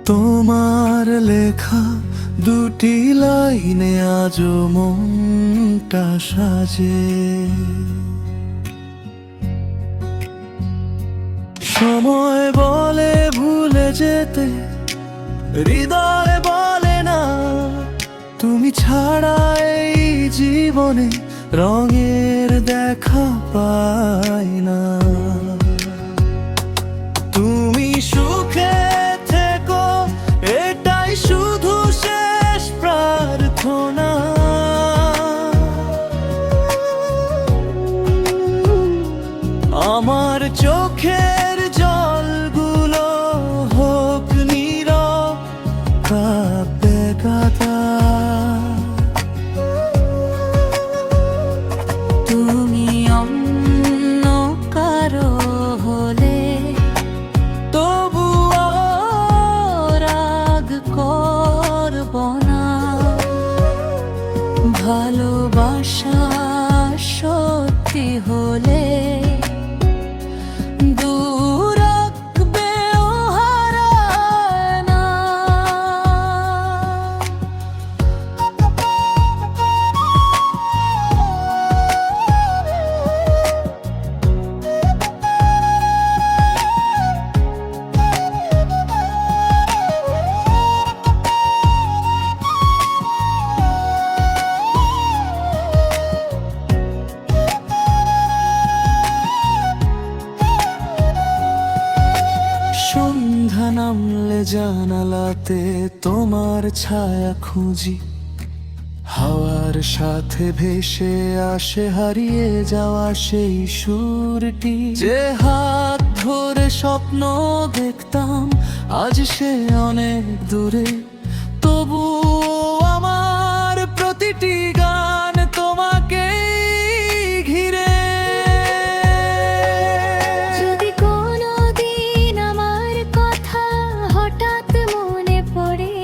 তোমার লেখা দুটি লাইনে আজও মনটা সাজে। সময় বলে ভুলে যেতে, হৃদয় বলে না। তুমি ছাড়া এই জীবনে রঙের দেখা পাই না। তুমি সুখে থেকো, এটাই শুধু শেষ প্রার্থনা। আমার চোখের জলগুলো হোক নীরব কাব্যে গাথা। তুমি অন্য কারো হলে তবুও রাগ করব না। ভালোবাসা সত্যি হলে দূর রাখবেও হারায় না। সন্ধ্যা নামলে জানালাতে তোমার ছায়া খুঁজি। হাওয়ার সাথে ভেসে আসে হারিয়ে যাওয়া সেই সুরটি। যে হাত ধরে স্বপ্ন দেখতাম আজ সে অনেক দূরে। তবু আমার প্রতিটি গান তোমাকে ঘিরে। যদি কোনোদিন আমার কথা হঠাৎ মনে পড়ে,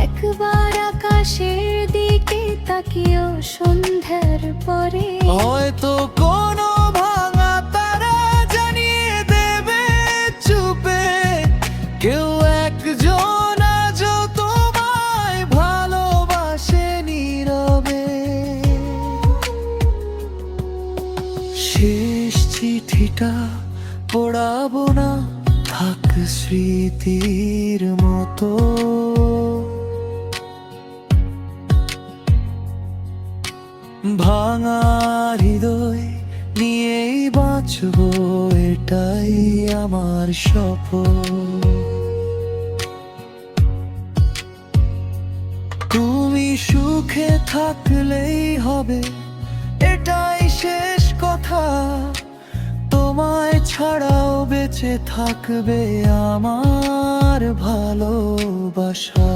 একবার আকাশের দিকে তাকিও সন্ধ্যার পরে। হয়তো কোনো ভাঙা তারা জানিয়ে দেবে চুপে, কেউ একজন আজও তোমায় ভালোবাসে নীরবে। শেষ চিঠিটা পড়াবো না, থাক স্মৃতির মতো। ভাঙা হৃদয় নিয়েই বাঁচবো, এটাই আমার শপথ। তুমি সুখে থাকলেই হবে, এটাই শেষ কথা। তোমায় ছাড়াও বেঁচে থাকবে আমার ভালোবাসা।